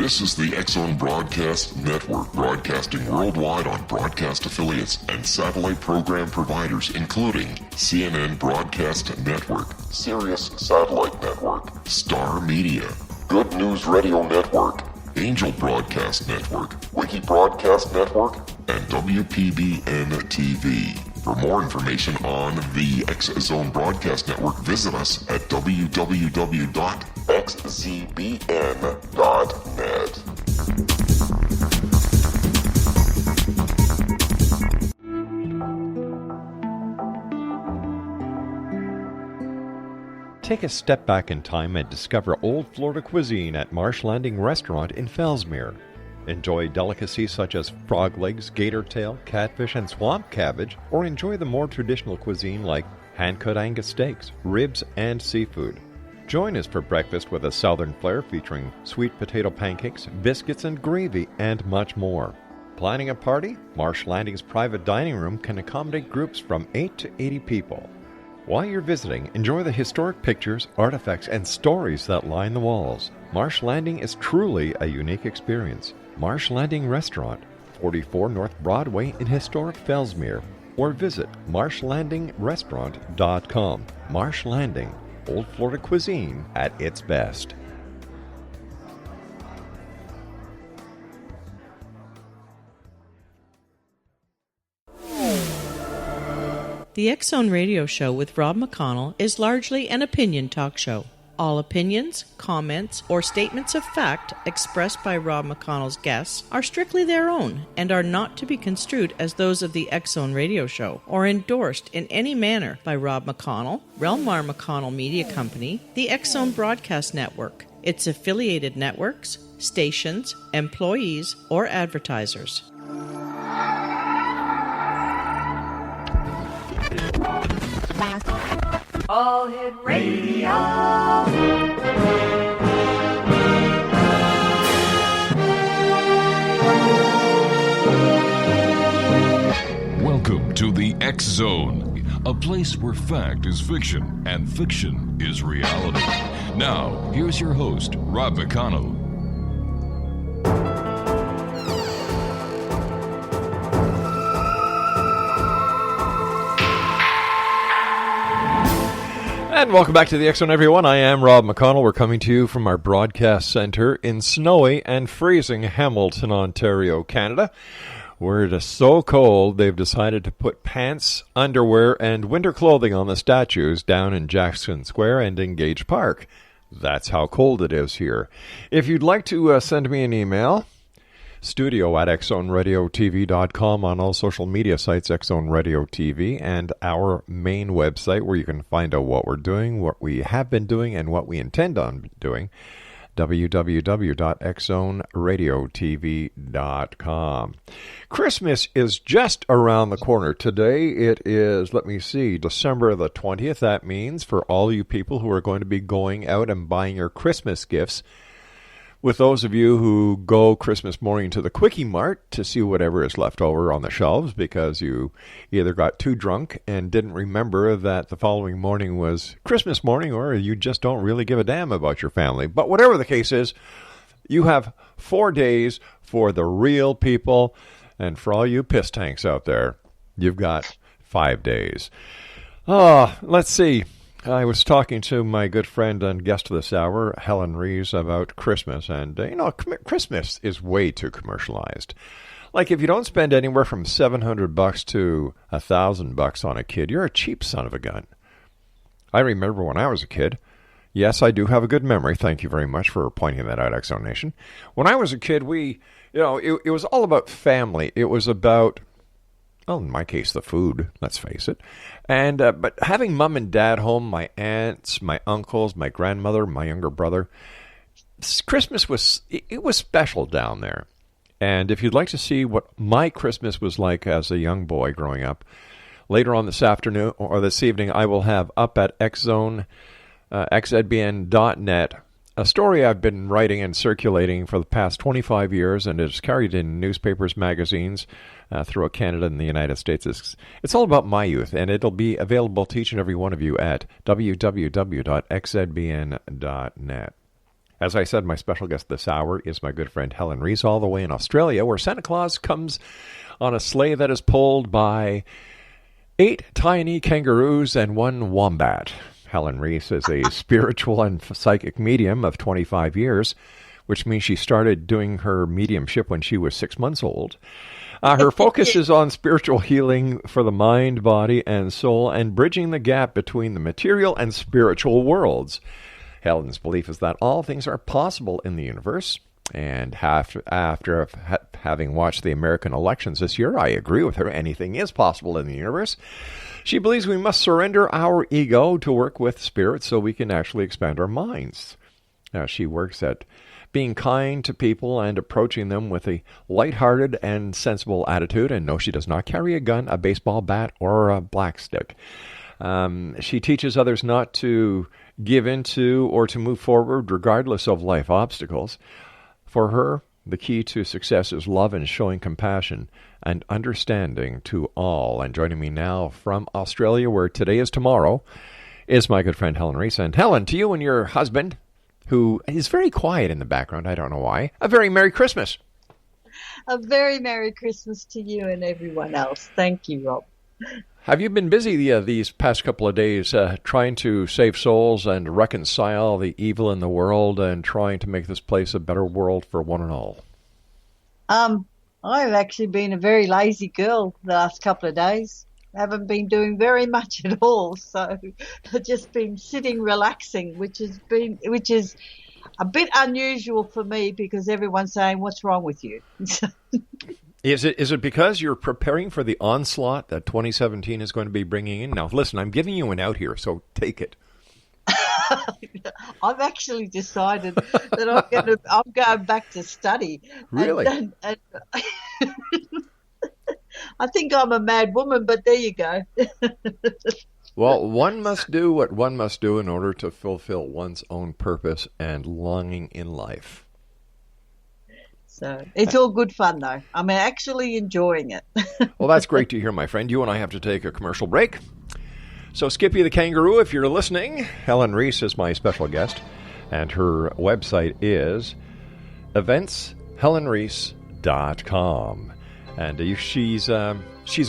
This is the X-Zone Broadcast Network, broadcasting worldwide on broadcast affiliates and satellite program providers, including CNN Broadcast Network, Sirius Satellite Network, Star Media, Good News Radio Network, Angel Broadcast Network, Wiki Broadcast Network, and WPBN TV. For more information on the X-Zone Broadcast Network, visit us at www.xzbn.net. Take a step back in time and discover old Florida cuisine at Marsh Landing Restaurant in Fellsmere. Enjoy delicacies such as frog legs, gator tail, catfish, and swamp cabbage, or enjoy the more traditional cuisine like hand-cut Angus steaks, ribs, and seafood. Join us for breakfast with a southern flair featuring sweet potato pancakes, biscuits and gravy, and much more. Planning a party? Marsh Landing's private dining room can accommodate groups from 8 to 80 people. While you're visiting, enjoy the historic pictures, artifacts, and stories that line the walls. Marsh Landing is truly a unique experience. Marsh Landing Restaurant, 44 North Broadway in historic Fellsmere, or visit marshlandingrestaurant.com. Marsh Landing, old Florida cuisine at its best. The X-Zone Radio Show with Rob McConnell is largely an opinion talk show. All opinions, comments, or statements of fact expressed by Rob McConnell's guests are strictly their own and are not to be construed as those of the X-Zone Radio Show or endorsed in any manner by Rob McConnell, Relmar McConnell Media Company, the X-Zone Broadcast Network, its affiliated networks, stations, employees, or advertisers. All Hit Radio. Welcome to the X-Zone, a place where fact is fiction and fiction is reality. Now, here's your host, Rob McConnell. And welcome back to the X-Zone, everyone. I am Rob McConnell. We're coming to you from our broadcast center in snowy and freezing Hamilton, Ontario, Canada, where it is so cold they've decided to put pants, underwear, and winter clothing on the statues down in Jackson Square and in Gage Park. That's how cold it is here. If you'd like to send me an email, studio@xzoneradiotv.com, on all social media sites, X-Zone Radio TV, and our main website where you can find out what we're doing, what we have been doing, and what we intend on doing, www.xzoneradiotv.com. Christmas is just around the corner. Today it is, December the 20th. That means for all you people who are going to be going out and buying your Christmas gifts, with those of you who go Christmas morning to the Quickie Mart to see whatever is left over on the shelves because you either got too drunk and didn't remember that the following morning was Christmas morning, or you just don't really give a damn about your family. But whatever the case is, you have 4 days for the real people, and for all you piss tanks out there, you've got 5 days. Let's see. I was talking to my good friend and guest this hour, Helen Rees, about Christmas, and, Christmas is way too commercialized. Like, if you don't spend anywhere from $700 to $1,000 on a kid, you're a cheap son of a gun. I remember when I was a kid. Yes, I do have a good memory. Thank you very much for pointing that out, X-Zone Nation. When I was a kid, it was all about family. It was about, well, in my case, the food, let's face it. And but having mom and dad home, my aunts, my uncles, my grandmother, my younger brother, Christmas was special down there. And if you'd like to see what my Christmas was like as a young boy growing up, later on this afternoon or this evening, I will have up at X-Zone, xzbn.net, a story I've been writing and circulating for the past 25 years, and it's carried in newspapers, magazines, throughout Canada and the United States. It's all about my youth, and it'll be available to each and every one of you at www.xzbn.net. As I said, my special guest this hour is my good friend Helen Rees, all the way in Australia, where Santa Claus comes on a sleigh that is pulled by 8 tiny kangaroos and 1 wombat. Helen Rees is a spiritual and psychic medium of 25 years, which means she started doing her mediumship when she was 6 months old. Her focus is on spiritual healing for the mind, body, and soul, and bridging the gap between the material and spiritual worlds. Helen's belief is that all things are possible in the universe, and after having watched the American elections this year, I agree with her. Anything is possible in the universe. She believes we must surrender our ego to work with spirit so we can actually expand our minds. Now, she works at being kind to people and approaching them with a lighthearted and sensible attitude. And no, she does not carry a gun, a baseball bat, or a black stick. She teaches others not to give into or to move forward regardless of life obstacles. For her, the key to success is love and showing compassion and understanding to all. And joining me now from Australia, where today is tomorrow, is my good friend Helen Rees. And Helen, to you and your husband, who is very quiet in the background, I don't know why, a very Merry Christmas. A very Merry Christmas to you and everyone else. Thank you, Rob. Have you been busy these past couple of days trying to save souls and reconcile the evil in the world and trying to make this place a better world for one and all? I've actually been a very lazy girl the last couple of days. Haven't been doing very much at all, so I've just been sitting relaxing, which is a bit unusual for me because everyone's saying, "What's wrong with you?" Is it because you're preparing for the onslaught that 2017 is going to be bringing in? Now, listen, I'm giving you an out here, so take it. I've actually decided that I'm going back to study. Really? And I think I'm a mad woman, but there you go. Well, one must do what one must do in order to fulfill one's own purpose and longing in life. So it's all good fun, though. I'm actually enjoying it. Well, that's great to hear, my friend. You and I have to take a commercial break. So Skippy the Kangaroo, if you're listening, Helen Rees is my special guest, and her website is eventshelenrees.com. And she's a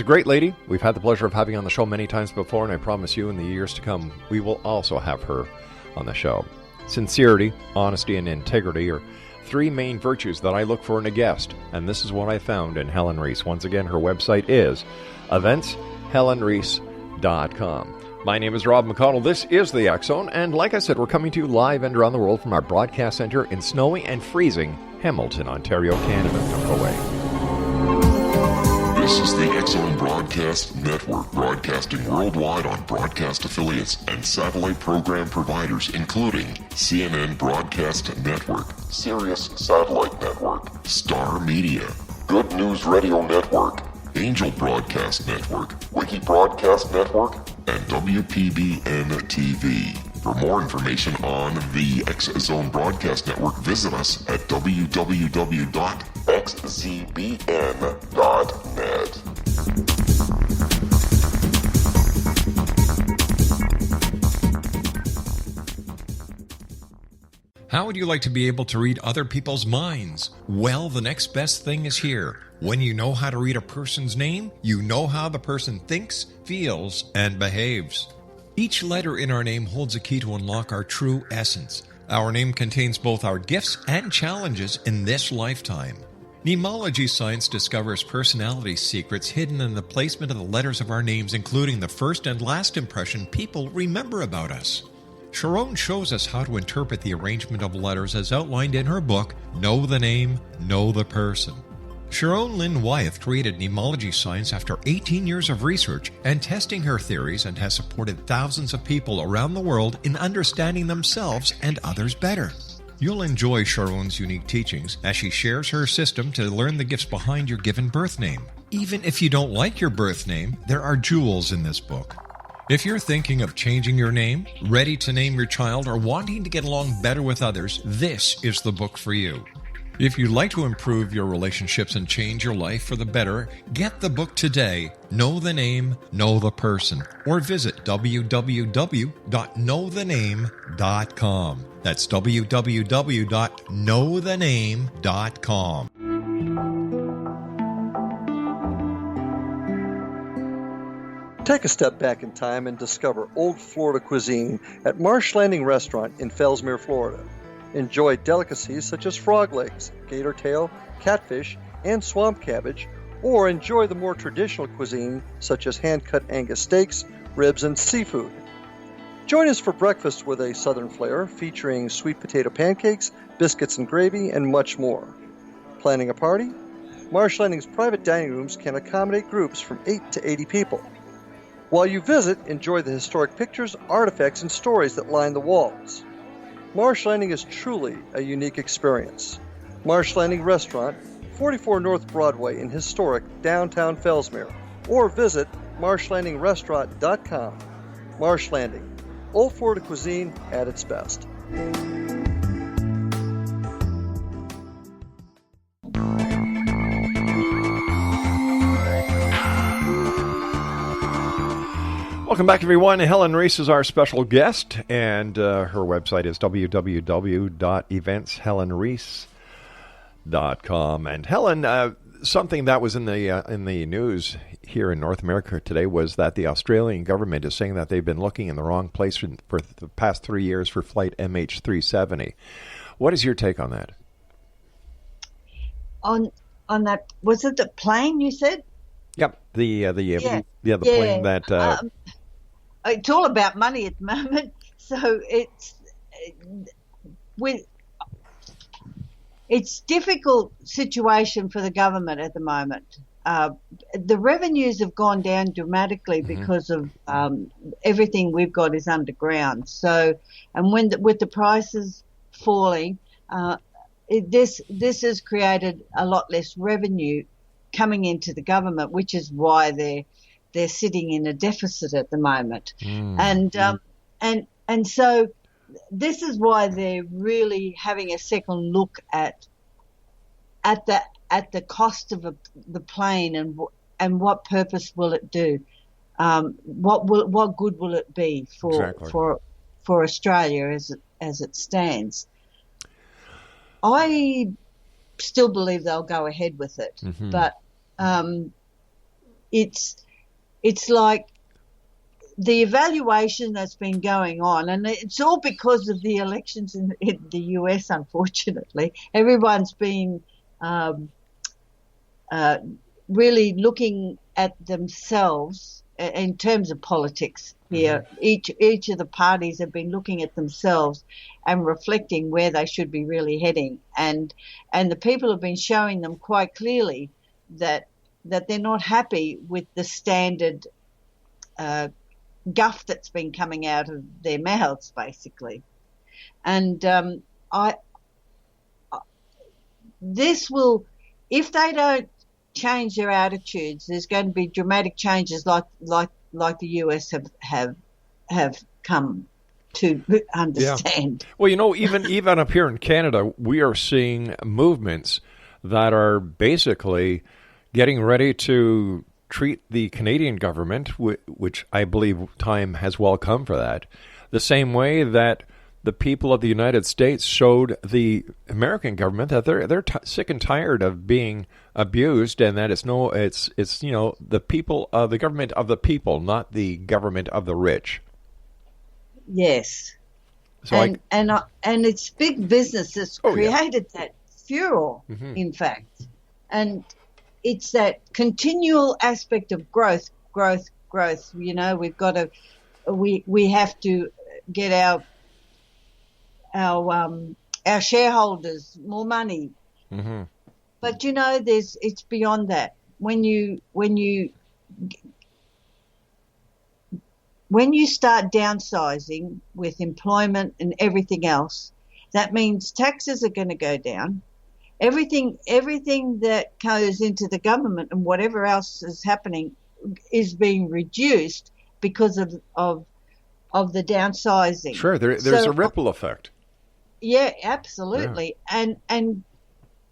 great lady. We've had the pleasure of having her on the show many times before, and I promise you in the years to come, we will also have her on the show. Sincerity, honesty, and integrity are 3 main virtues that I look for in a guest, and this is what I found in Helen Rees. Once again, her website is eventshelenrees.com. My name is Rob McConnell. This is the X Zone, and like I said, we're coming to you live and around the world from our broadcast center in snowy and freezing Hamilton, Ontario, Canada. Don't go away. This is the X Zone Broadcast Network, broadcasting worldwide on broadcast affiliates and satellite program providers, including CNN Broadcast Network, Sirius Satellite Network, Star Media, Good News Radio Network, Angel Broadcast Network, Wiki Broadcast Network, and WPBN TV. For more information on the X Zone Broadcast Network, visit us at www.xzbn.net. How would you like to be able to read other people's minds? Well, the next best thing is here. When you know how to read a person's name, you know how the person thinks, feels, and behaves. Each letter in our name holds a key to unlock our true essence. Our name contains both our gifts and challenges in this lifetime. Mnemology science discovers personality secrets hidden in the placement of the letters of our names, including the first and last impression people remember about us. Sharon shows us how to interpret the arrangement of letters as outlined in her book, Know the Name, Know the Person. Sharon Lynn Wyeth created mnemology science after 18 years of research and testing her theories, and has supported thousands of people around the world in understanding themselves and others better. You'll enjoy Sharon's unique teachings as she shares her system to learn the gifts behind your given birth name. Even if you don't like your birth name, there are jewels in this book. If you're thinking of changing your name, ready to name your child, or wanting to get along better with others, this is the book for you. If you'd like to improve your relationships and change your life for the better, get the book today, Know the Name, Know the Person, or visit www.knowthename.com. That's www.knowthename.com. Take a step back in time and discover old Florida cuisine at Marsh Landing Restaurant in Fellsmere, Florida. Enjoy delicacies such as frog legs, gator tail, catfish, and swamp cabbage, or enjoy the more traditional cuisine such as hand-cut Angus steaks, ribs, and seafood. Join us for breakfast with a southern flair featuring sweet potato pancakes, biscuits and gravy, and much more. Planning a party? Marsh Landing's private dining rooms can accommodate groups from 8 to 80 people. While you visit, enjoy the historic pictures, artifacts, and stories that line the walls. Marsh Landing is truly a unique experience. Marsh Landing Restaurant, 44 North Broadway in historic downtown Fellsmere, or visit marshlandingrestaurant.com. Marsh Landing, old Florida cuisine at its best. Welcome back, everyone. Helen Rees is our special guest, and her website is www.eventshelenrees.com. And Helen, something that was in the news here in North America today was that the Australian government is saying that they've been looking in the wrong place for the past 3 years for flight MH370. What is your take on that? On that, was it the plane you said? Yep, the plane that. It's all about money at the moment, so it's difficult situation for the government at the moment. The revenues have gone down dramatically because of everything we've got is underground. So, and with the prices falling, this has created a lot less revenue coming into the government, which is why they're sitting in a deficit at the moment. And so this is why they're really having a second look at the cost of the plane and what purpose will it do? What good will it be for Australia as it stands? I still believe they'll go ahead with it, but it's like the evaluation that's been going on, and it's all because of the elections in the US, unfortunately. Everyone's been really looking at themselves in terms of politics here. Each of the parties have been looking at themselves and reflecting where they should be really heading. And the people have been showing them quite clearly that they're not happy with the standard guff that's been coming out of their mouths, basically. And this will, if they don't change their attitudes, there's going to be dramatic changes like the US have come to understand. Yeah. Well, even up here in Canada, we are seeing movements that are basically getting ready to treat the Canadian government, which I believe time has well come for that, the same way that the people of the United States showed the American government that they're sick and tired of being abused, and that it's the people, the government of the people, not the government of the rich. Yes, so and it's big business that's created that furor, in fact, and it's that continual aspect of growth. We've got to, we have to get our shareholders more money. But it's beyond that. When you start downsizing with employment and everything else, that means taxes are going to go down. Everything that goes into the government and whatever else is happening is being reduced because of the downsizing. Sure, there's a ripple effect. Yeah, absolutely. Yeah. And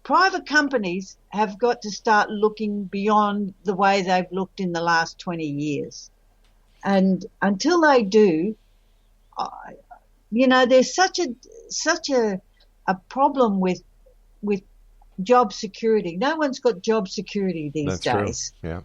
private companies have got to start looking beyond the way they've looked in the last 20 years. And until they do, there's such a problem with job security. No one's got job security these days. True. Yeah.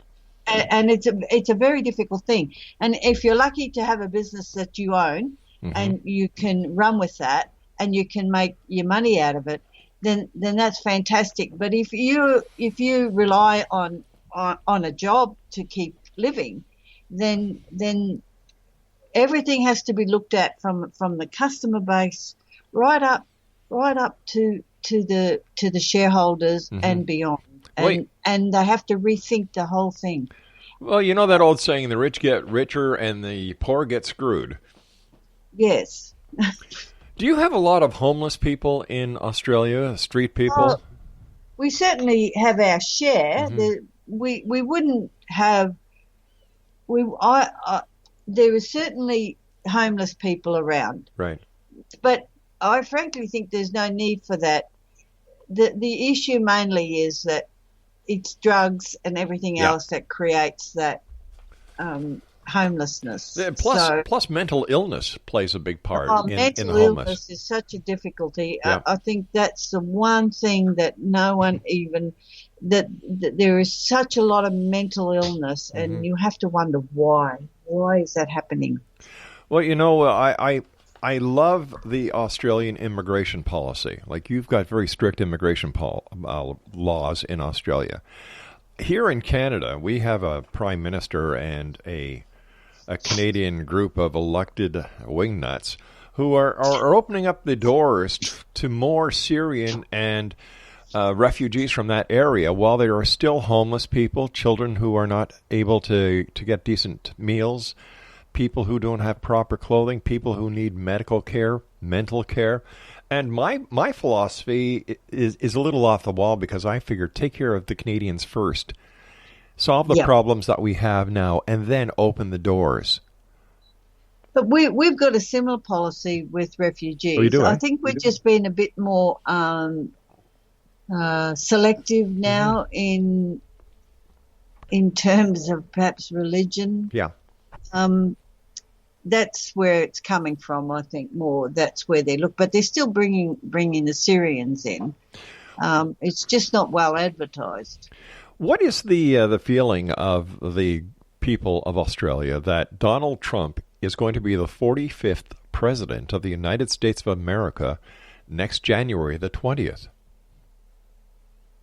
And it's a very difficult thing. And if you're lucky to have a business that you own and you can run with that and you can make your money out of it, then that's fantastic. But if you rely on a job to keep living, then everything has to be looked at from the customer base right up to the shareholders and beyond. And they have to rethink the whole thing. Well, you know that old saying, the rich get richer and the poor get screwed. Yes. Do you have a lot of homeless people in Australia, street people? We certainly have our share. We wouldn't have. There are certainly homeless people around. Right. But I frankly think there's no need for that. The issue mainly is that it's drugs and everything else that creates that homelessness. Plus mental illness plays a big part in the mental homeless. Illness is such a difficulty. Yeah. I think that's the one thing that no one even that there is such a lot of mental illness, and you have to wonder why. Why is that happening? Well, I love the Australian immigration policy. Like, you've got very strict immigration laws in Australia. Here in Canada, we have a prime minister and a Canadian group of elected wingnuts who are opening up the doors to more Syrian and refugees from that area, while there are still homeless people, children who are not able to get decent meals, people who don't have proper clothing, people who need medical care, mental care. And my philosophy is a little off the wall, because I figure take care of the Canadians first, solve the problems that we have now, and then open the doors. But we've got a similar policy with refugees. Oh, you do, I think we're just being a bit more selective now in terms of perhaps religion. Yeah. That's where it's coming from, I think, more. That's where they look. But they're still bringing the Syrians in. It's just not well advertised. What is the feeling of the people of Australia that Donald Trump is going to be the 45th president of the United States of America next January the 20th?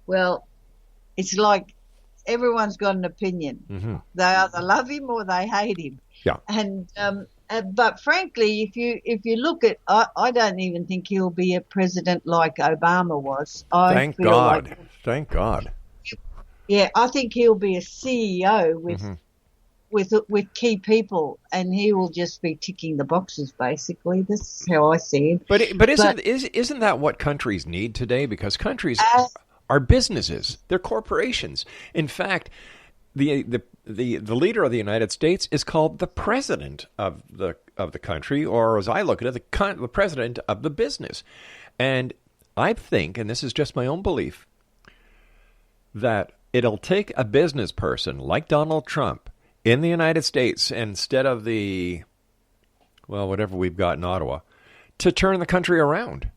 Well, it's like everyone's got an opinion. They either love him or they hate him. Yeah. And but frankly, if you look at, I don't even think he'll be a president like Obama was. Thank God. Thank God. Yeah, I think he'll be a CEO with key people, and he will just be ticking the boxes. Basically, this is how I see it. But isn't that what countries need today? Because countries are businesses, they're corporations. In fact, the leader of the United States is called the president of the country, or as I look at it, the president of the business. And I think, and this is just my own belief, that it'll take a business person like Donald Trump in the United States, instead of whatever we've got in Ottawa, to turn the country around.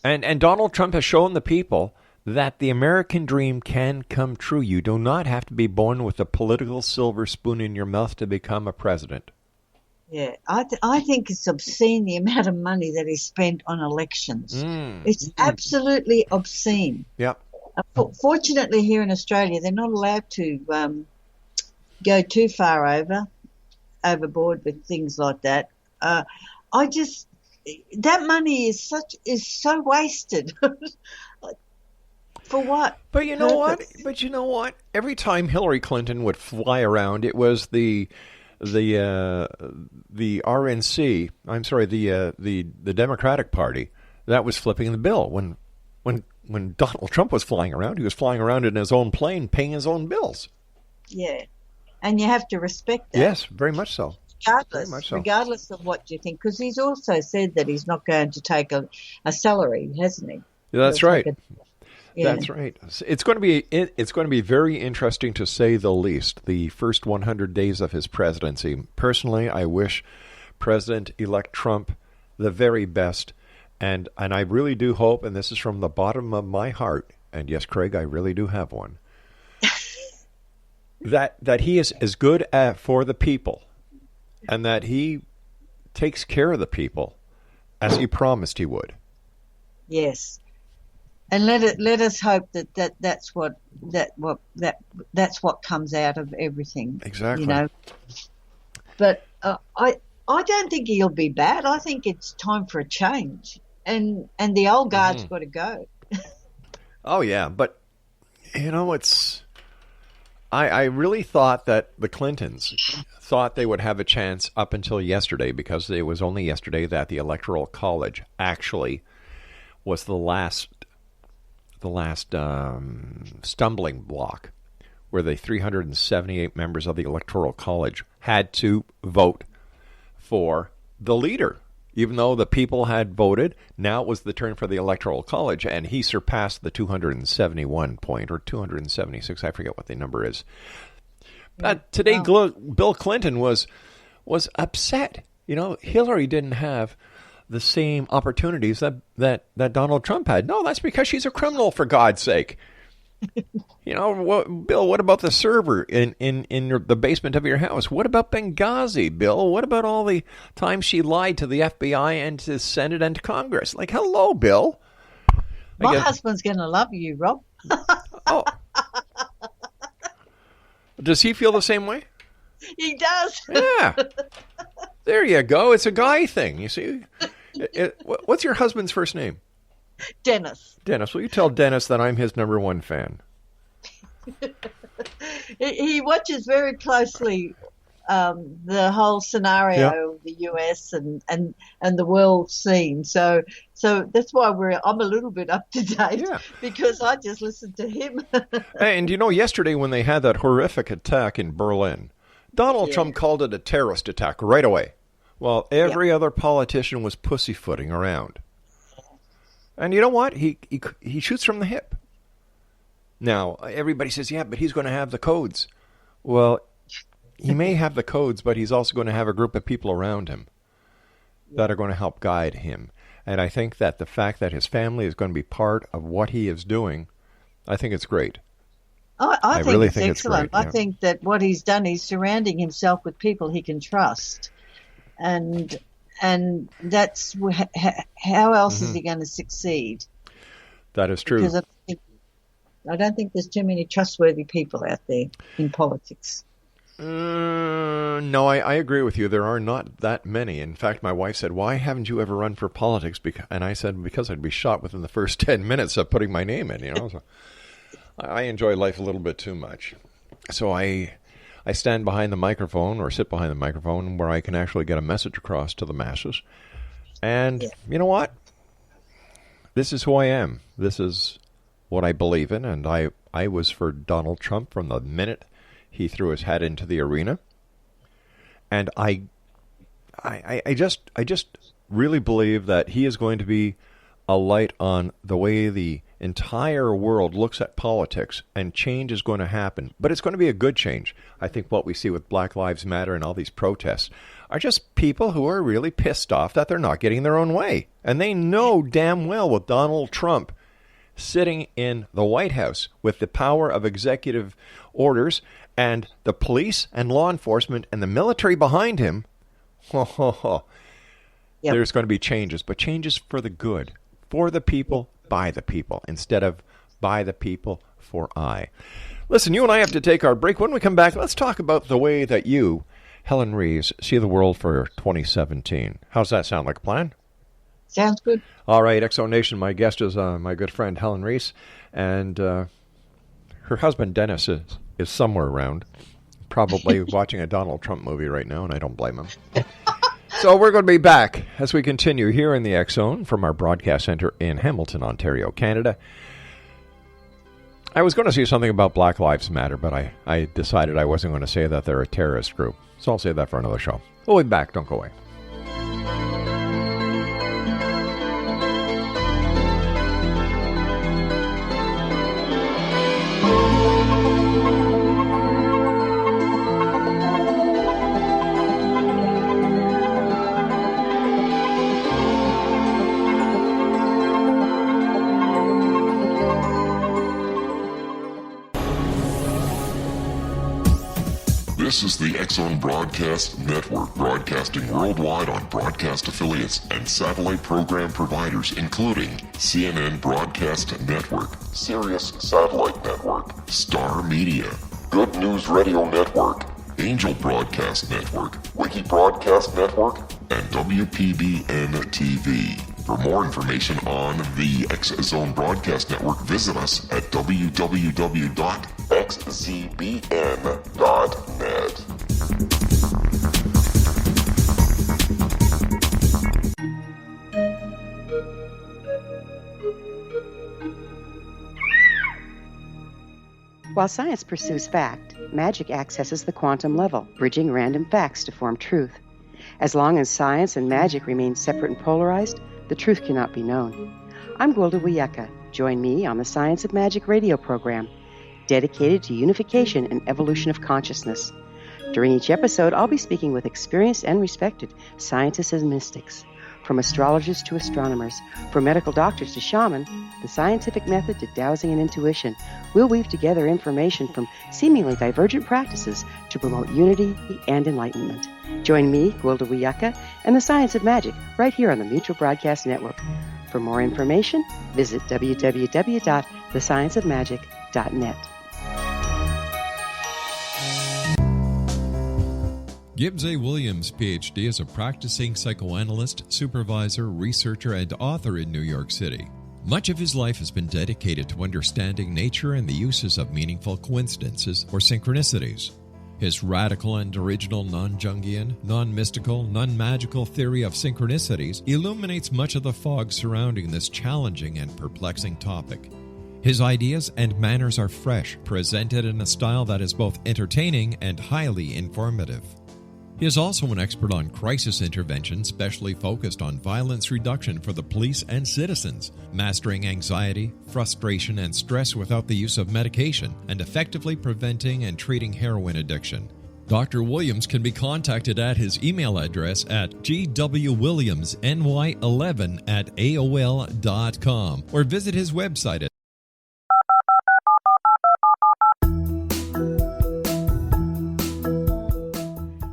And Donald Trump has shown the people that the American dream can come true. You do not have to be born with a political silver spoon in your mouth to become a president. Yeah, I think it's obscene, the amount of money that is spent on elections. It's absolutely obscene. Yep. Fortunately, here in Australia, they're not allowed to go too far overboard with things like that. That money is so wasted. For what? But you know what? Every time Hillary Clinton would fly around, it was the RNC. I'm sorry, the Democratic Party that was flipping the bill. When Donald Trump was flying around, he was flying around in his own plane, paying his own bills. Yeah, and you have to respect that. Yes, very much so. Regardless of what you think, because he's also said that he's not going to take a salary, hasn't he? Yeah, that's right. Yeah. That's right. It's going to be very interesting, to say the least, the first 100 days of his presidency. Personally, I wish President-elect Trump the very best, and I really do hope, and this is from the bottom of my heart, and yes, Craig, I really do have one, that he is as good for the people, and that he takes care of the people as he promised he would. Yes. And let us hope that's what comes out of everything. Exactly. You know. But I don't think he'll be bad. I think it's time for a change, and the old guard's got to go. Oh yeah, but you know, it's. I really thought that the Clintons thought they would have a chance up until yesterday, because it was only yesterday that the Electoral College actually was the last stumbling block, where the 378 members of the Electoral College had to vote for the leader. Even though the people had voted, now it was the turn for the Electoral College, and he surpassed the 271 point, or 276, I forget what the number is. But today, Bill Clinton was upset. You know, Hillary didn't have the same opportunities that Donald Trump had. No, that's because she's a criminal, for God's sake. You know, Bill, what about the server in the basement of your house? What about Benghazi, Bill? What about all the times she lied to the FBI and to Senate and to Congress? Like, hello, Bill. My husband's going to love you, Rob. Oh. Does he feel the same way? He does. Yeah. There you go. It's a guy thing, you see. What's your husband's first name? Dennis. Dennis, will you tell Dennis that I'm his number one fan? He watches very closely the whole scenario of the US and the world scene. So that's why I'm a little bit up to date, because I just listened to him. And you know, yesterday when they had that horrific attack in Berlin, Donald Trump called it a terrorist attack right away, while every other politician was pussyfooting around. And you know what? He shoots from the hip. Now, everybody says, yeah, but he's going to have the codes. Well, he may have the codes, but he's also going to have a group of people around him that are going to help guide him. And I think that the fact that his family is going to be part of what he is doing, I think it's great. I think really it's think excellent. It's great, I think that what he's done is surrounding himself with people he can trust. And that's how else is he going to succeed? That is true. Because I don't think there's too many trustworthy people out there in politics. No, I agree with you. There are not that many. In fact, my wife said, "Why haven't you ever run for politics?" And I said, "Because I'd be shot within the first 10 minutes of putting my name in." You know, so I enjoy life a little bit too much, so I stand behind the microphone, or sit behind the microphone, where I can actually get a message across to the masses. And you know what? This is who I am. This is what I believe in, and I was for Donald Trump from the minute he threw his hat into the arena. And I just really believe that he is going to be a light on the way the entire world looks at politics, and change is going to happen. But it's going to be a good change. I think what we see with Black Lives Matter and all these protests are just people who are really pissed off that they're not getting their own way. And they know damn well, with Donald Trump sitting in the White House with the power of executive orders and the police and law enforcement and the military behind him, there's going to be changes, but changes for the good, for the people, by the people, instead of by the people, for I. Listen, you and I have to take our break. When we come back, let's talk about the way that you, Helen Rees, see the world for 2017. How's that sound? Like a plan? Sounds good. All right, Exo Nation, my guest is my good friend Helen Rees, and her husband Dennis is somewhere around, probably watching a Donald Trump movie right now, and I don't blame him. So we're going to be back as we continue here in the X Zone from our broadcast center in Hamilton, Ontario, Canada. I was going to say something about Black Lives Matter, but I decided I wasn't going to say that they're a terrorist group. So I'll save that for another show. We'll be back. Don't go away. This is the X-Zone Broadcast Network, broadcasting worldwide on broadcast affiliates and satellite program providers, including CNN Broadcast Network, Sirius Satellite Network, Star Media, Good News Radio Network, Angel Broadcast Network, Wiki Broadcast Network, and WPBN TV. For more information on the X-Zone Broadcast Network, visit us at www.xzbn.net. While science pursues fact, magic accesses the quantum level, bridging random facts to form truth. As long as science and magic remain separate and polarized, the truth cannot be known. I'm Gwilda Wiyaka. Join me on the Science of Magic radio program, dedicated to unification and evolution of consciousness. During each episode, I'll be speaking with experienced and respected scientists and mystics. From astrologers to astronomers, from medical doctors to shaman, the scientific method to dowsing and intuition, we'll weave together information from seemingly divergent practices to promote unity and enlightenment. Join me, Gwilda Wiyaka, and the Science of Magic right here on the Mutual Broadcast Network. For more information, visit www.thescienceofmagic.net. Gibbs A. Williams, Ph.D., is a practicing psychoanalyst, supervisor, researcher, and author in New York City. Much of his life has been dedicated to understanding nature and the uses of meaningful coincidences or synchronicities. His radical and original non-Jungian, non-mystical, non-magical theory of synchronicities illuminates much of the fog surrounding this challenging and perplexing topic. His ideas and manners are fresh, presented in a style that is both entertaining and highly informative. He is also an expert on crisis intervention, specially focused on violence reduction for the police and citizens, mastering anxiety, frustration, and stress without the use of medication, and effectively preventing and treating heroin addiction. Dr. Williams can be contacted at his email address at gwwilliamsny11@aol.com or visit his website at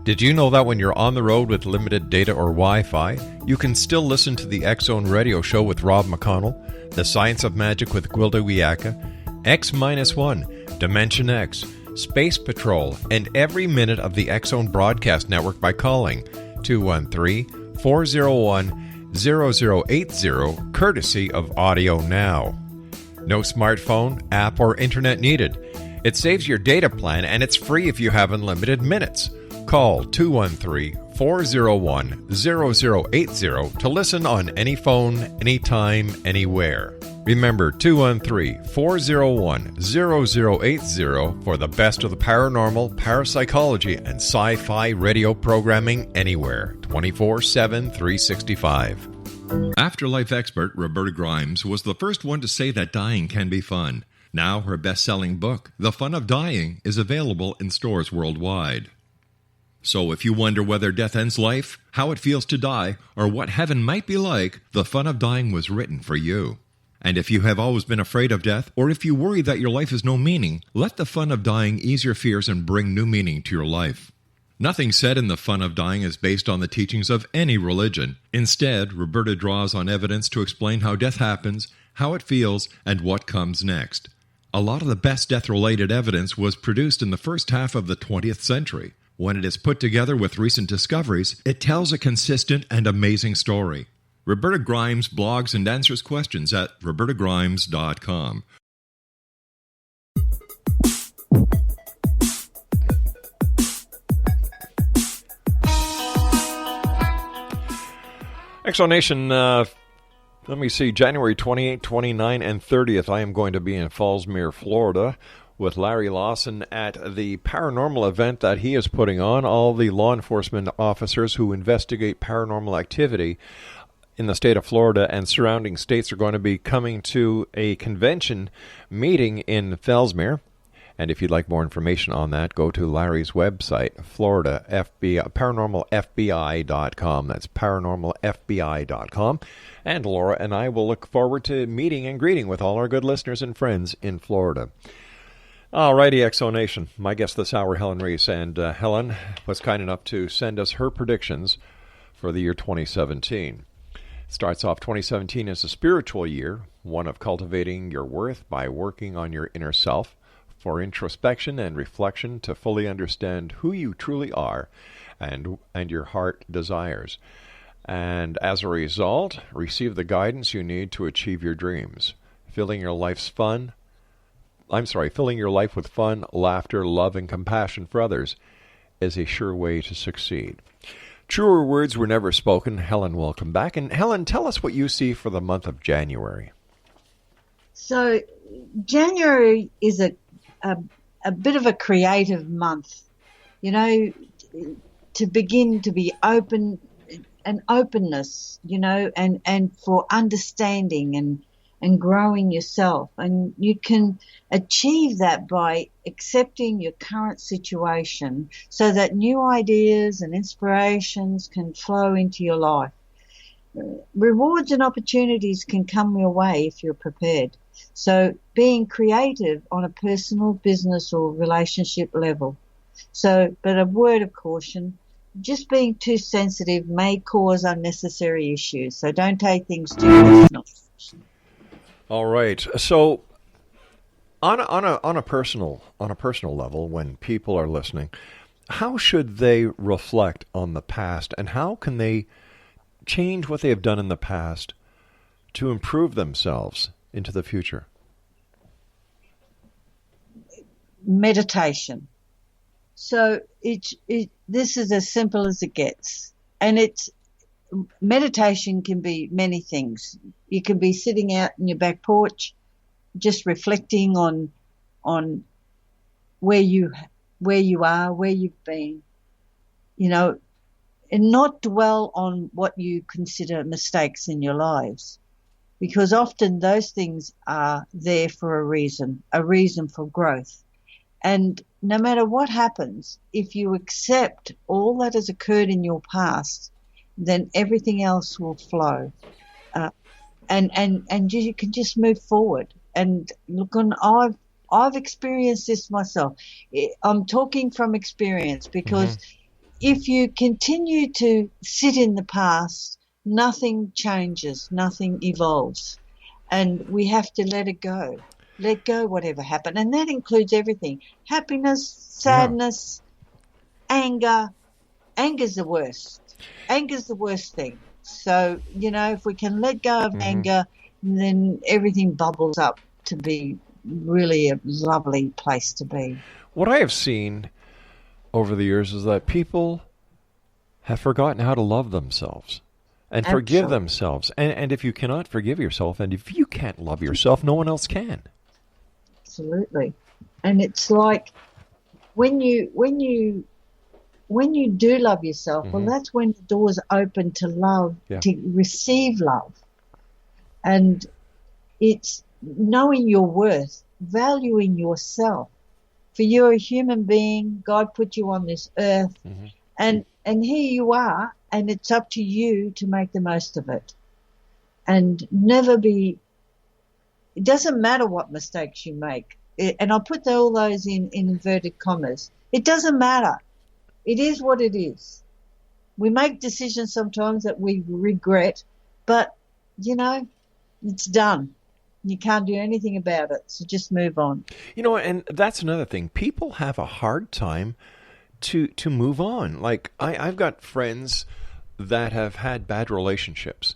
Did you know that when you're on the road with limited data or Wi-Fi, you can still listen to the X-Zone Radio Show with Rob McConnell, The Science of Magic with Gwilda Wiyaka, X-1, Dimension X, Space Patrol, and every minute of the X-Zone Broadcast Network by calling 213-401-0080, courtesy of Audio Now. No smartphone, app, or internet needed. It saves your data plan, and it's free if you have unlimited minutes. Call 213-401-0080 to listen on any phone, anytime, anywhere. Remember 213-401-0080 for the best of the paranormal, parapsychology, and sci-fi radio programming anywhere, 24/7, 365. Afterlife expert Roberta Grimes was the first one to say that dying can be fun. Now her best-selling book, The Fun of Dying, is available in stores worldwide. So if you wonder whether death ends life, how it feels to die, or what heaven might be like, The Fun of Dying was written for you. And if you have always been afraid of death, or if you worry that your life has no meaning, let The Fun of Dying ease your fears and bring new meaning to your life. Nothing said in The Fun of Dying is based on the teachings of any religion. Instead, Roberta draws on evidence to explain how death happens, how it feels, and what comes next. A lot of the best death-related evidence was produced in the first half of the 20th century. When it is put together with recent discoveries, it tells a consistent and amazing story. Roberta Grimes blogs and answers questions at robertagrimes.com. Exonation, let me see, January 28, 29, and 30th, I am going to be in Fallsmere, Florida, with Larry Lawson at the paranormal event that he is putting on. All the law enforcement officers who investigate paranormal activity in the state of Florida and surrounding states are going to be coming to a convention meeting in Fellsmere. And if you'd like more information on that, go to Larry's website, Florida FBI, paranormalfbi.com. That's paranormalfbi.com. And Laura and I will look forward to meeting and greeting with all our good listeners and friends in Florida. Alrighty, Exonation. My guest this hour, Helen Rees. And Helen was kind enough to send us her predictions for the year 2017. Starts off 2017 as a spiritual year, one of cultivating your worth by working on your inner self, for introspection and reflection to fully understand who you truly are and your heart desires. And as a result, receive the guidance you need to achieve your dreams. Filling your life with fun, laughter, love, and compassion for others is a sure way to succeed. Truer words were never spoken. Helen, welcome back. And Helen, tell us what you see for the month of January. So January is a bit of a creative month, you know, to begin to be open and openness, you know, and for understanding and growing yourself. And you can achieve that by accepting your current situation so that new ideas and inspirations can flow into your life. Rewards and opportunities can come your way if you're prepared. So being creative on a personal, business or relationship level. So, but a word of caution, just being too sensitive may cause unnecessary issues. So don't take things too personal. All right. So on a personal level, when people are listening, how should they reflect on the past, and how can they change what they have done in the past to improve themselves into the future? Meditation. So this is as simple as it gets, and meditation can be many things. You can be sitting out in your back porch, just reflecting on where you are, where you've been, you know, and not dwell on what you consider mistakes in your lives, because often those things are there for a reason for growth. And no matter what happens, if you accept all that has occurred in your past, then everything else will flow, and you can just move forward. And look, I've experienced this myself. I'm talking from experience, because if you continue to sit in the past, nothing changes, nothing evolves, and we have to let it go. Let go whatever happened, and that includes everything: happiness, sadness, anger. Anger's the worst. Anger's the worst thing. So, you know, if we can let go of anger, then everything bubbles up to be really a lovely place to be. What I have seen over the years is that people have forgotten how to love themselves and forgive themselves. And if you cannot forgive yourself, and if you can't love yourself, no one else can. Absolutely. And it's like when you do love yourself, well, that's when the doors open to love, to receive love. And it's knowing your worth, valuing yourself. For you're a human being, God put you on this earth, and here you are, and it's up to you to make the most of it. And it doesn't matter what mistakes you make. And I'll put all those in inverted commas. It doesn't matter. It is what it is. We make decisions sometimes that we regret, but, you know, it's done. You can't do anything about it, so just move on. You know, and that's another thing. People have a hard time to move on. Like, I've got friends that have had bad relationships,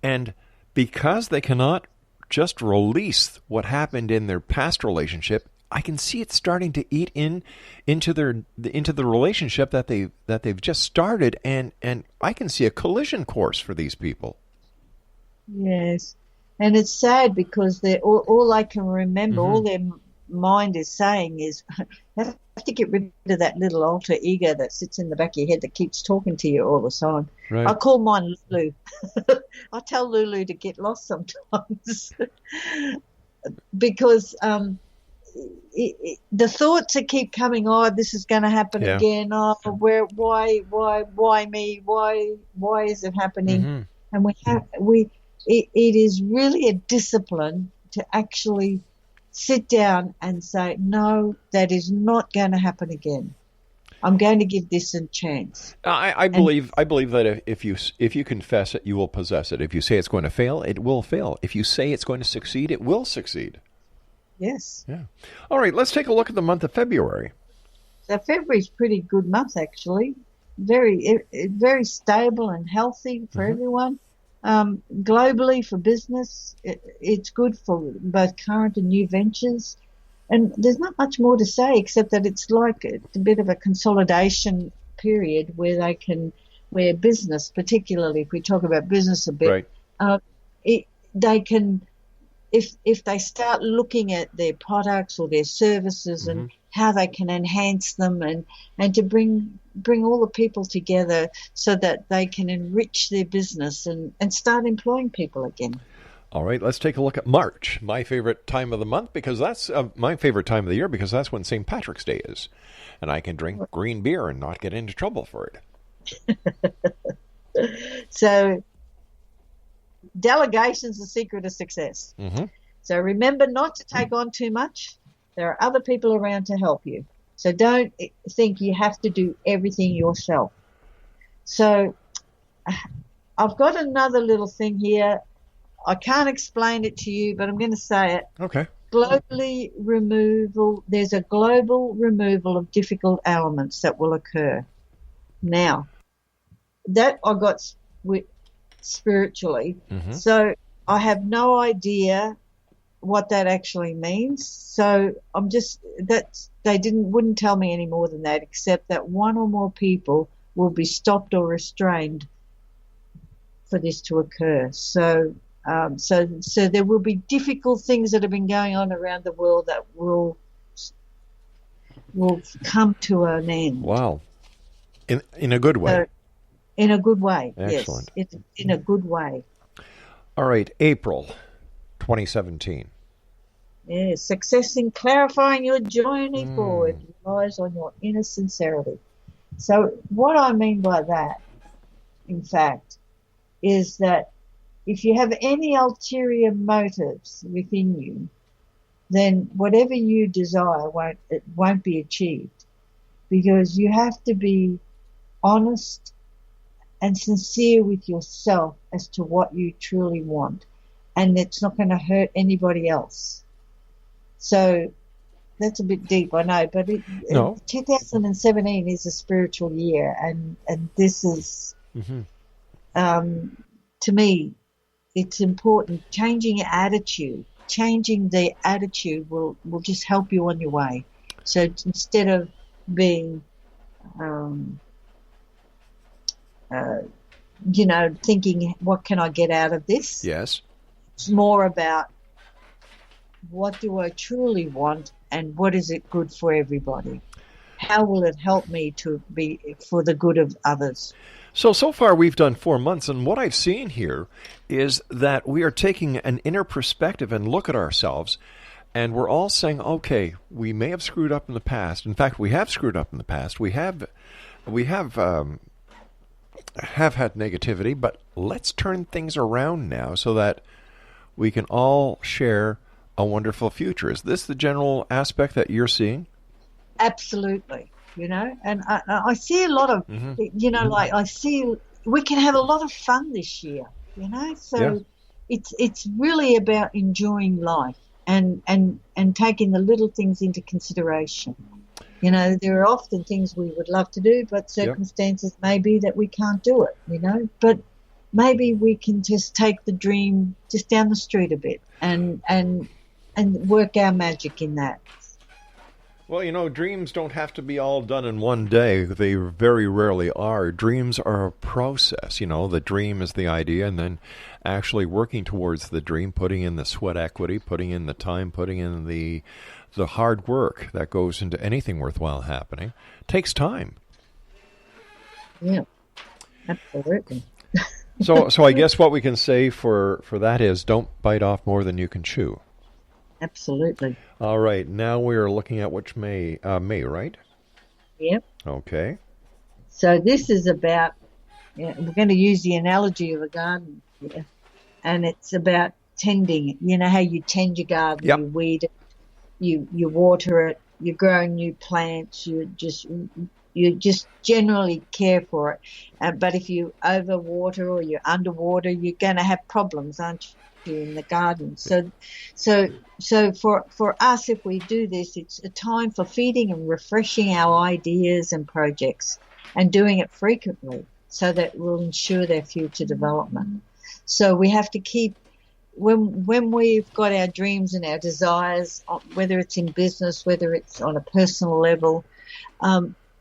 and because they cannot just release what happened in their past relationship, I can see it starting to eat into the relationship that they've just started, and I can see a collision course for these people. Yes, and it's sad because they all I can remember, all their mind is saying is, you have to get rid of that little alter ego that sits in the back of your head that keeps talking to you all the time. Right. I call mine Lulu. I tell Lulu to get lost sometimes because the thoughts that keep coming, oh, this is going to happen again. Oh, why me? Why is it happening? And it is really a discipline to actually sit down and say, no, that is not going to happen again. I'm going to give this a chance. I believe that if you confess it, you will possess it. If you say it's going to fail, it will fail. If you say it's going to succeed, it will succeed. Yes. Yeah. All right, let's take a look at the month of February. So February's a pretty good month, actually. Very stable and healthy for everyone. Globally for business, it's good for both current and new ventures. And there's not much more to say except that it's like it's a bit of a consolidation period where business, particularly if we talk about business a bit, they can, if they start looking at their products or their services and how they can enhance them and to bring all the people together so that they can enrich their business and start employing people again. All right, let's take a look at March, my favorite time of the month, because that's my favorite time of the year because that's when St. Patrick's Day is. And I can drink green beer and not get into trouble for it. So, delegation's the secret of success. So remember not to take on too much. There are other people around to help you. So don't think you have to do everything yourself. So I've got another little thing here. I can't explain it to you, but I'm going to say it. Okay. There's a global removal of difficult elements that will occur. Now, that I got spiritually. So I have no idea what that actually means. So I'm just, wouldn't tell me any more than that, except that one or more people will be stopped or restrained for this to occur. So there will be difficult things that have been going on around the world that will come to an end. Wow. In a good way. In a good way. Excellent. Yes. In a good way. All right, April 2017. Yes, success in clarifying your journey forward relies on your inner sincerity. So what I mean by that, in fact, is that if you have any ulterior motives within you, then whatever you desire won't be achieved, because you have to be honest and sincere with yourself as to what you truly want, and it's not going to hurt anybody else. So that's a bit deep, I know, but 2017 is a spiritual year, and this is, to me, it's important. Changing your attitude, changing the attitude will just help you on your way. So instead of being, thinking, what can I get out of this? Yes. It's more about what do I truly want and what is it good for everybody? How will it help me to be for the good of others? So far we've done 4 months, and what I've seen here is that we are taking an inner perspective and look at ourselves, and we're all saying, okay, we may have screwed up in the past. In fact, we have screwed up in the past. We have had negativity, but let's turn things around now so that we can all share a wonderful future. Is this the general aspect that you're seeing? Absolutely. And I see a lot of, like I see we can have a lot of fun this year, so it's really about enjoying life and taking the little things into consideration. There are often things we would love to do, but circumstances may be that we can't do it, but maybe we can just take the dream just down the street a bit and work our magic in that. Well, dreams don't have to be all done in one day. They very rarely are. Dreams are a process. The dream is the idea, and then actually working towards the dream, putting in the sweat equity, putting in the time, putting in the hard work that goes into anything worthwhile happening, takes time. Yeah, absolutely. So I guess what we can say for that is don't bite off more than you can chew. Absolutely. All right. Now we are looking at which May, right? Yep. Okay. So this is about, we're going to use the analogy of a garden here, and it's about tending. You know how you tend your garden, you weed it, you water it, you grow new plants, you just generally care for it. But if you overwater or you underwater, you're going to have problems, aren't you, in the garden? So for us, if we do this, it's a time for feeding and refreshing our ideas and projects, and doing it frequently so that will ensure their future development. So we have to keep, when we've got our dreams and our desires, whether it's in business, whether it's on a personal level,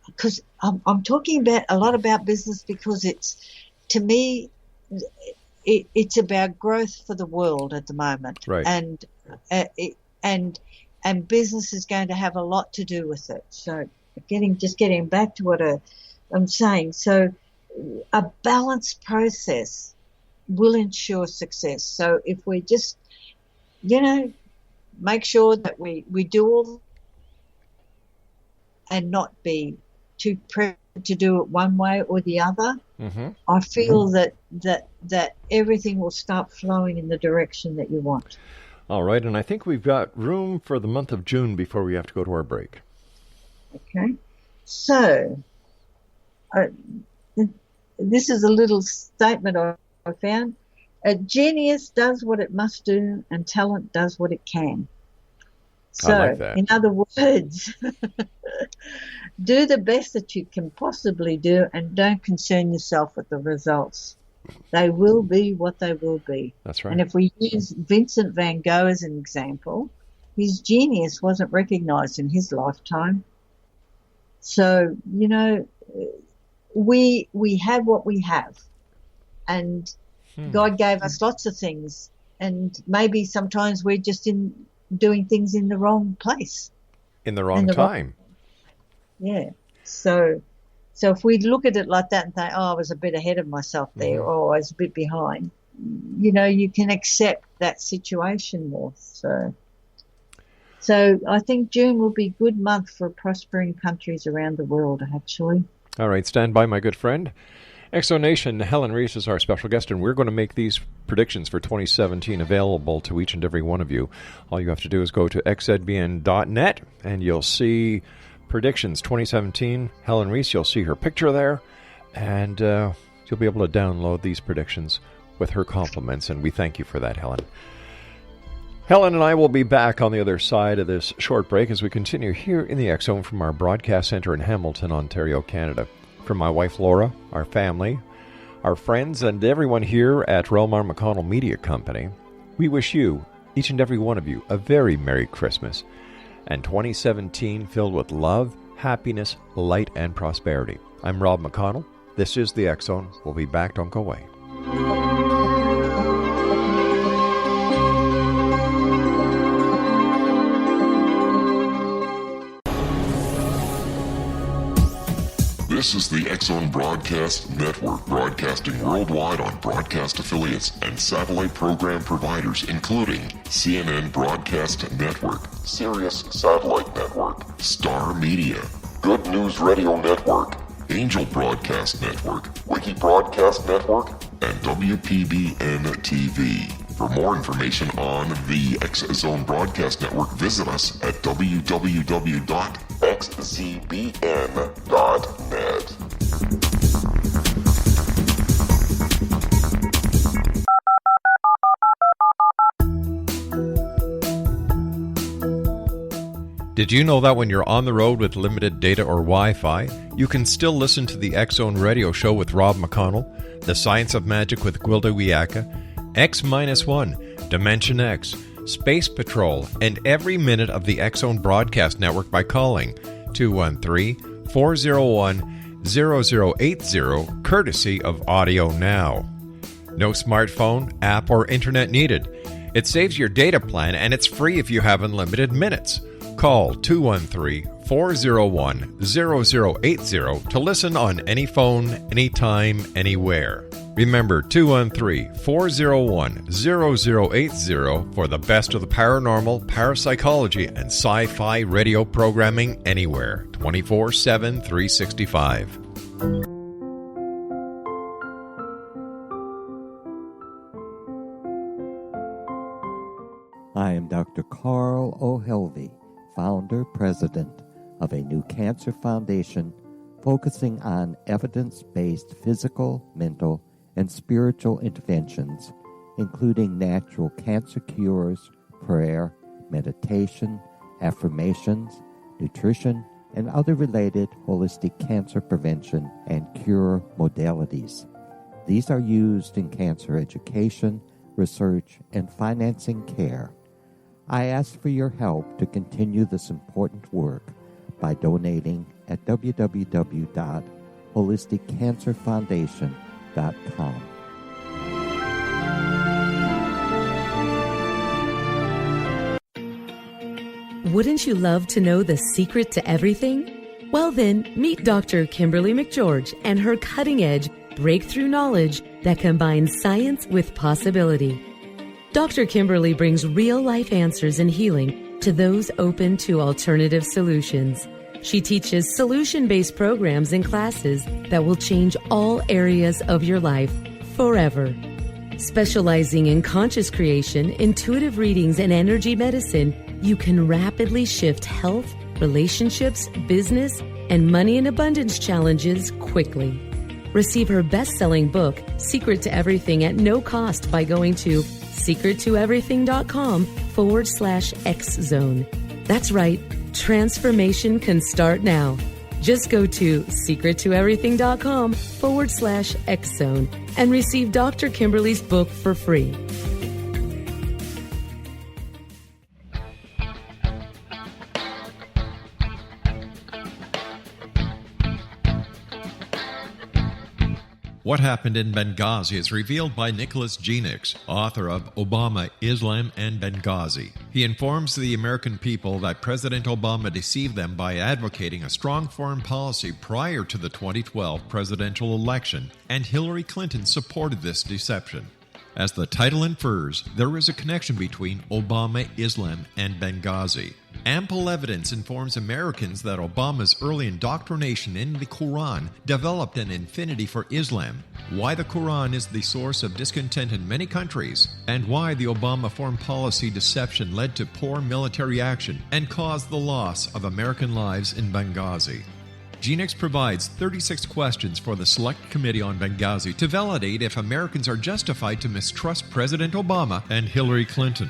because I'm talking a lot about business because it's, to me, it's about growth for the world at the moment, right? And business is going to have a lot to do with it. So getting back to what I'm saying, so a balanced process will ensure success. So if we just, make sure that we do all and not be too pressured to do it one way or the other, I feel that everything will start flowing in the direction that you want. All right, and I think we've got room for the month of June before we have to go to our break. Okay, so this is a little statement I found. A genius does what it must do, and talent does what it can. So, I like that. In other words, do the best that you can possibly do, and don't concern yourself with the results. They will be what they will be. That's right. And if we use Vincent van Gogh as an example, his genius wasn't recognized in his lifetime. So, we have what we have, and God gave us lots of things, and maybe sometimes we're just doing things in the wrong place. In the wrong time. Yeah. So if we look at it like that and think, I was a bit ahead of myself there, or I was a bit behind, you can accept that situation more. So I think June will be a good month for prospering countries around the world, actually. All right, stand by, my good friend. Exonation, Helen Rees is our special guest, and we're going to make these predictions for 2017 available to each and every one of you. All you have to do is go to xzbn.net, and you'll see predictions 2017. Helen Rees, you'll see her picture there, and you'll be able to download these predictions with her compliments, and we thank you for that, Helen. Helen and I will be back on the other side of this short break as we continue here in the X Zone from our broadcast center in Hamilton, Ontario, Canada. From my wife Laura, our family, our friends, and everyone here at Relmar McConnell Media Company, we wish you, each and every one of you, a very Merry Christmas, and 2017 filled with love, happiness, light, and prosperity. I'm Rob McConnell. This is the X Zone. We'll be back. Don't go away. This is the X Zone Broadcast Network, broadcasting worldwide on broadcast affiliates and satellite program providers, including CNN Broadcast Network, Sirius Satellite Network, Star Media, Good News Radio Network, Angel Broadcast Network, Wiki Broadcast Network, and WPBN TV. For more information on the X Zone Broadcast Network, visit us at www.xzbn.net. Did you know that when you're on the road with limited data or Wi-Fi, you can still listen to the X Zone Radio Show with Rob McConnell, The Science of Magic with Gwilda Wiyaka, X-1, Dimension X, Space Patrol, and every minute of the X Zone Broadcast Network by calling 213-401-0080, courtesy of Audio Now. No smartphone, app, or internet needed. It saves your data plan, and it's free if you have unlimited minutes. Call 213-401-0080 to listen on any phone, anytime, anywhere. Remember, 213-401-0080 for the best of the paranormal, parapsychology, and sci-fi radio programming anywhere, 24/7, 365. I am Dr. Carl O'Helvey, founder-president of a new cancer foundation focusing on evidence-based physical, mental, and spiritual interventions, including natural cancer cures, prayer, meditation, affirmations, nutrition, and other related holistic cancer prevention and cure modalities. These are used in cancer education, research, and financing care. I ask for your help to continue this important work by donating at www.holisticcancerfoundation.com. Wouldn't you love to know the secret to everything? Well then, meet Dr. Kimberly McGeorge and her cutting-edge breakthrough knowledge that combines science with possibility. Dr. Kimberly brings real-life answers and healing to those open to alternative solutions. She teaches solution-based programs and classes that will change all areas of your life forever. Specializing in conscious creation, intuitive readings, and energy medicine, you can rapidly shift health, relationships, business, and money and abundance challenges quickly. Receive her best-selling book, Secret to Everything, at no cost by going to secrettoeverything.com/X-Zone. That's right, transformation can start now. Just go to secrettoeverything.com/X-Zone and receive Dr. Kimberly's book for free. What Happened in Benghazi is revealed by Nicholas Genix, author of Obama, Islam, and Benghazi. He informs the American people that President Obama deceived them by advocating a strong foreign policy prior to the 2012 presidential election, and Hillary Clinton supported this deception. As the title infers, there is a connection between Obama, Islam, and Benghazi. Ample evidence informs Americans that Obama's early indoctrination in the Quran developed an affinity for Islam, why the Quran is the source of discontent in many countries, and why the Obama foreign policy deception led to poor military action and caused the loss of American lives in Benghazi. Genix provides 36 questions for the Select Committee on Benghazi to validate if Americans are justified to mistrust President Obama and Hillary Clinton.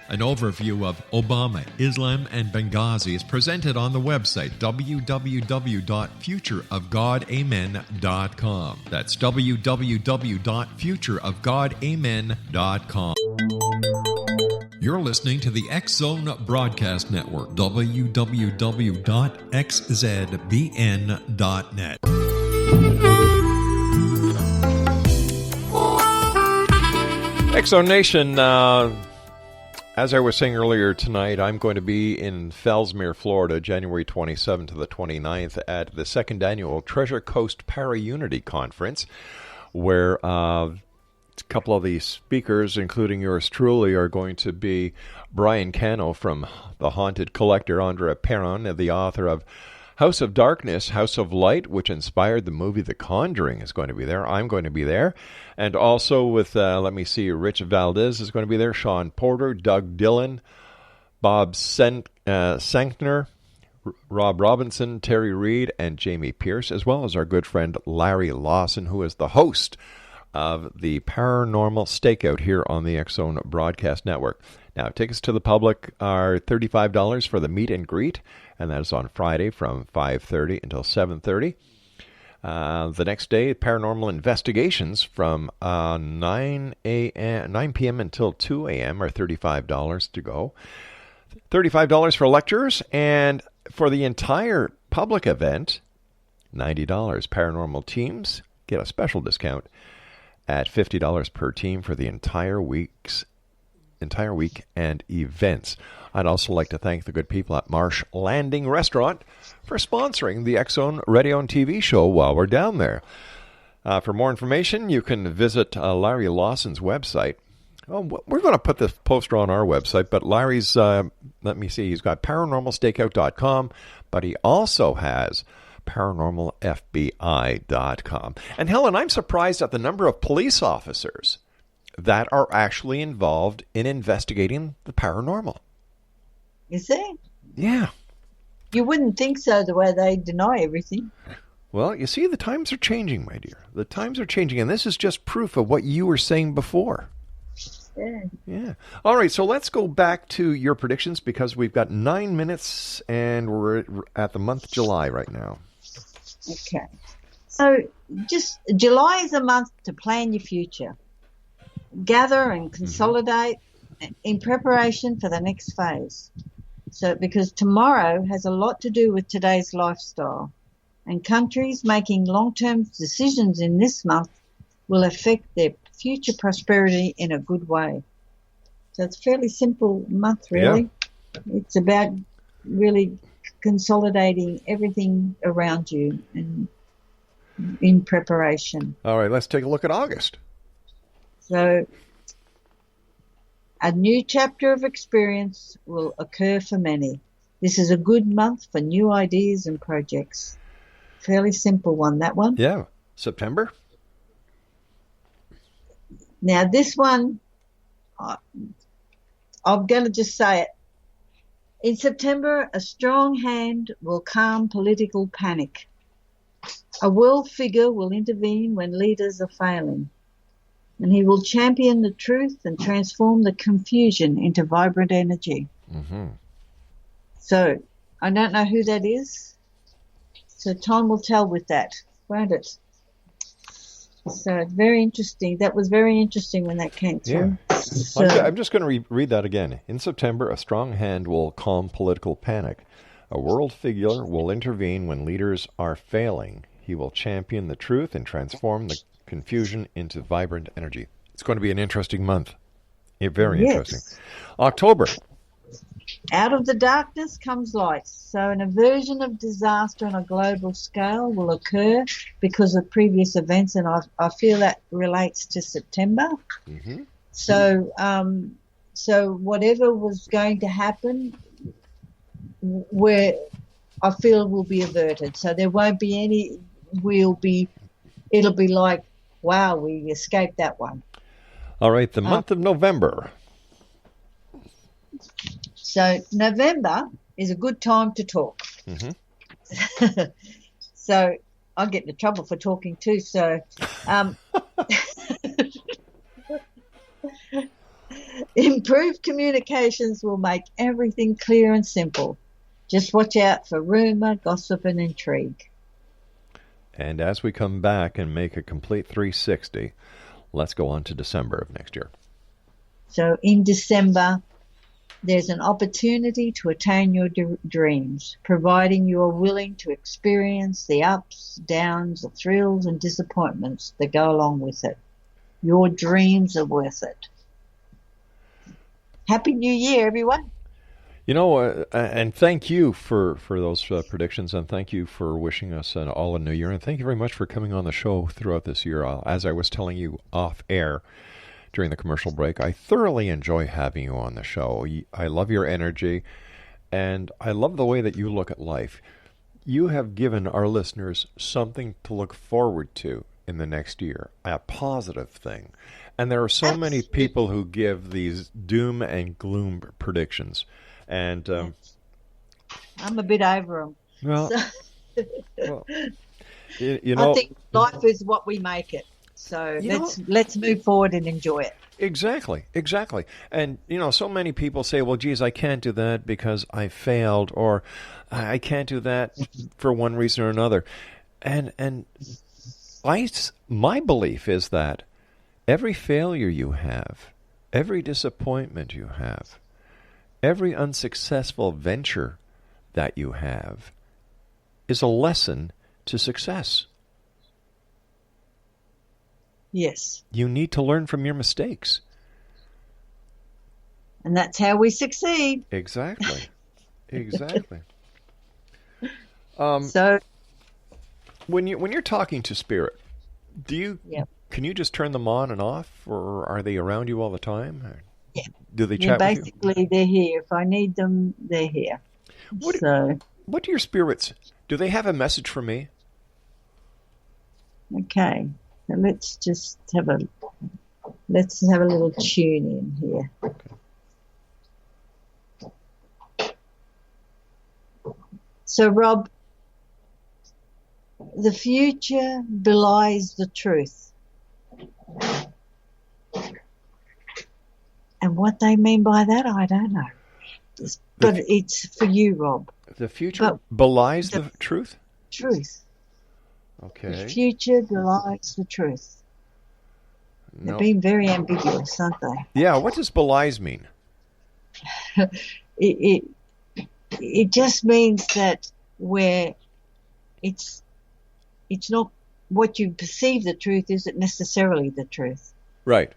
An overview of Obama, Islam, and Benghazi is presented on the website www.futureofgodamen.com. That's www.futureofgodamen.com. You're listening to the X-Zone Broadcast Network, www.xzbn.net. X-Zone Nation, as I was saying earlier tonight, I'm going to be in Fellsmere, Florida, January 27th to the 29th at the second annual Treasure Coast Para-Unity Conference, where a couple of the speakers, including yours truly, are going to be Brian Cano from The Haunted Collector, Andrea Perron, the author of House of Darkness, House of Light, which inspired the movie The Conjuring, is going to be there. I'm going to be there. And also with, Rich Valdez is going to be there, Sean Porter, Doug Dillon, Bob Sankner, Rob Robinson, Terry Reed, and Jamie Pierce, as well as our good friend Larry Lawson, who is the host of the Paranormal Stakeout here on the X-Zone Broadcast Network. Now, tickets to the public are $35 for the meet and greet, and that is on Friday from 5:30 until 7:30. The next day, Paranormal Investigations from 9 p.m. until 2 a.m. are $35 to go. $35 for lecturers, and for the entire public event, $90. Paranormal teams get a special discount at $50 per team for the entire week and events. I'd also like to thank the good people at Marsh Landing Restaurant for sponsoring the X-Zone Radio and TV show while we're down there. For more information, you can visit Larry Lawson's website. Oh, we're going to put this poster on our website, but Larry's, he's got paranormalstakeout.com, but he also has paranormalfbi.com. And Helen, I'm surprised at the number of police officers that are actually involved in investigating the paranormal. Is there? Yeah. You wouldn't think so, the way they deny everything. Well, you see, the times are changing, my dear. The times are changing, and this is just proof of what you were saying before. Yeah. All right, so let's go back to your predictions because we've got 9 minutes, and we're at the month July right now. Okay. So just July is a month to plan your future. Gather and consolidate in preparation for the next phase. So because tomorrow has a lot to do with today's lifestyle, and countries making long-term decisions in this month will affect their future prosperity in a good way. So it's a fairly simple month, really. Yeah. It's about really consolidating everything around you and in preparation. All right, let's take a look at August. So a new chapter of experience will occur for many. This is a good month for new ideas and projects. Fairly simple one, that one. Yeah. September? Now, this one, I'm going to just say it. In September, a strong hand will calm political panic. A world figure will intervene when leaders are failing, and he will champion the truth and transform the confusion into vibrant energy. Mm-hmm. So, I don't know who that is, so time will tell with that, won't it? So it's very interesting. That was very interesting when that came through. Yeah. So, I'm just going to read that again. In September, a strong hand will calm political panic. A world figure will intervene when leaders are failing. He will champion the truth and transform the confusion into vibrant energy. It's going to be an interesting month. Very interesting. October. Out of the darkness comes light. So an aversion of disaster on a global scale will occur because of previous events, and I feel that relates to September. Mm-hmm. So whatever was going to happen, where I feel will be averted. So there won't be any. It'll be like, wow, we escaped that one. All right, the month of November. So November is a good time to talk. Mm-hmm. So I get into trouble for talking too. So improved communications will make everything clear and simple. Just watch out for rumor, gossip, and intrigue. And as we come back and make a complete 360, let's go on to December of next year. So in December, there's an opportunity to attain your dreams, providing you are willing to experience the ups, downs, the thrills and disappointments that go along with it. Your dreams are worth it. Happy New Year, everyone. You know, and thank you for those predictions, and thank you for wishing us all a new year, and thank you very much for coming on the show throughout this year. As I was telling you off air during the commercial break, I thoroughly enjoy having you on the show. I love your energy, and I love the way that you look at life. You have given our listeners something to look forward to in the next year, a positive thing. And there are so many people who give these doom and gloom predictions. And I'm a bit over them. Well, you know, I think life is what we make it. So let's move forward and enjoy it. Exactly. And, you know, so many people say, well, geez, I can't do that because I failed, or I can't do that for one reason or another. And my belief is that every failure you have, every disappointment you have, every unsuccessful venture that you have is a lesson to success. Yes. You need to learn from your mistakes. And that's how we succeed. Exactly. So when you're talking to spirit, can you just turn them on and off, or are they around you all the time? Yeah. Do they chat with you? Basically, they're here. If I need them, they're here. What do your spirits, do they have a message for me? Okay. So let's just have a little tune in here. Okay. So, Rob, the future belies the truth. And what they mean by that, I don't know. But it's for you, Rob. The future belies the truth? Truth. Okay. The future belies the truth. They're being very ambiguous, aren't they? Yeah, what does belies mean? It just means that where it's not what you perceive the truth isn't necessarily the truth. Right.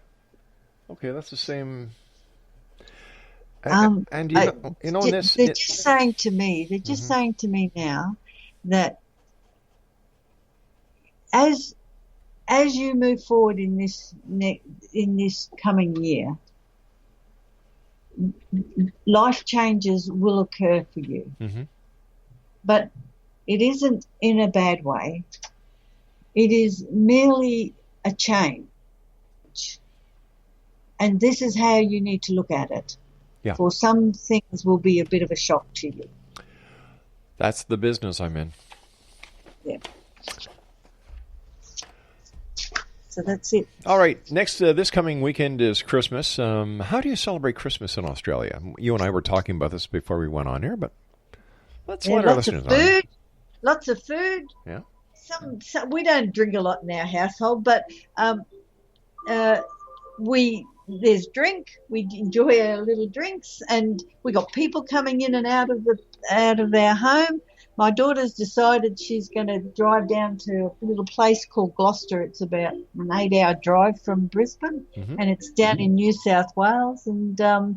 Okay, that's the same. And you know, they're just saying to me. They're just saying to me now that as you move forward in this coming year, life changes will occur for you. Mm-hmm. But it isn't in a bad way. It is merely a change. And this is how you need to look at it. Yeah. For some things will be a bit of a shock to you. That's the business I'm in. Yeah. So that's it. All right. Next, this coming weekend is Christmas. How do you celebrate Christmas in Australia? You and I were talking about this before we went on here, but let's let our listeners know. Lots of food. Yeah. Some we don't drink a lot in our household, but there's drink. We enjoy our little drinks, and we got people coming in and out of our home. My daughter's decided she's going to drive down to a little place called Gloucester. It's about an 8-hour drive from Brisbane, and it's down in New South Wales. And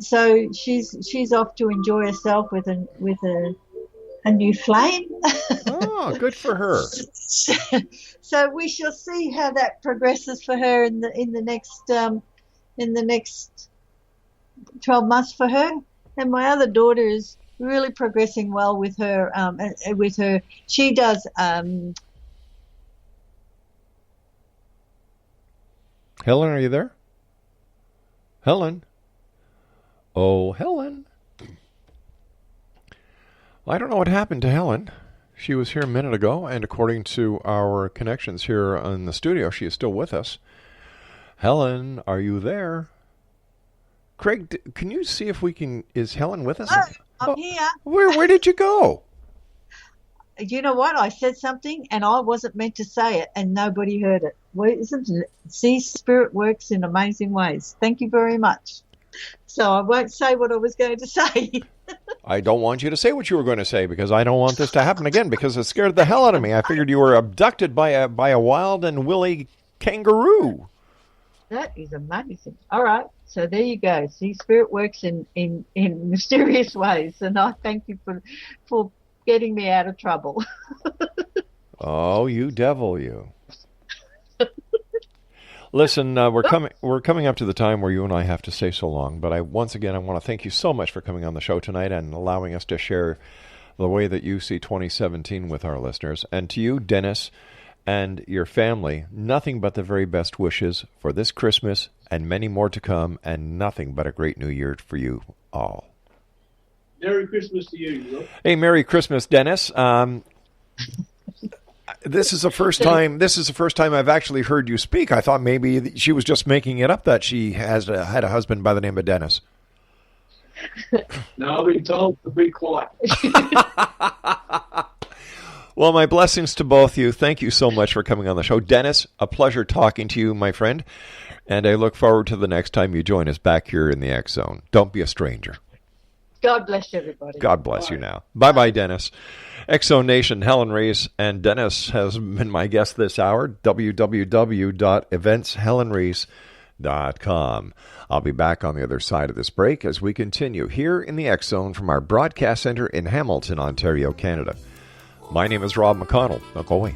so she's off to enjoy herself with a new flame. Oh, good for her. So we shall see how that progresses for her in the next 12 months for her. And my other daughter is really progressing well with her. She does. Helen, are you there? Helen. Oh, Helen. I don't know what happened to Helen. She was here a minute ago, and according to our connections here in the studio, she is still with us. Helen, are you there? Craig, can you see if we can... Is Helen with us? I'm here. Where did you go? You know what? I said something, and I wasn't meant to say it, and nobody heard it. Well, isn't it? See, Spirit works in amazing ways. Thank you very much. So I won't say what I was going to say. I don't want you to say what you were going to say, because I don't want this to happen again, because it scared the hell out of me. I figured you were abducted by a wild and woolly kangaroo. That is amazing. All right. So there you go. See, Spirit works in mysterious ways, and I thank you for getting me out of trouble. Oh, you devil, you. Listen, we're coming up to the time where you and I have to say so long, but once again I want to thank you so much for coming on the show tonight and allowing us to share the way that you see 2017 with our listeners. And to you, Dennis, and your family, nothing but the very best wishes for this Christmas and many more to come, and nothing but a great new year for you all. Merry Christmas to you, Rob. Hey, Merry Christmas, Dennis. This is the first time I've actually heard you speak. I thought maybe she was just making it up that she had a husband by the name of Dennis. No, I've been told to be quiet. Well, my blessings to both of you. Thank you so much for coming on the show. Dennis, a pleasure talking to you, my friend. And I look forward to the next time you join us back here in the X Zone. Don't be a stranger. God bless everybody. God bless you now. Bye-bye, Dennis. X Zone Nation, Helen, Rees, and Dennis has been my guest this hour. www.eventshelenrees.com. I'll be back on the other side of this break as we continue here in the X Zone from our broadcast center in Hamilton, Ontario, Canada. My name is Rob McConnell. Don't go away.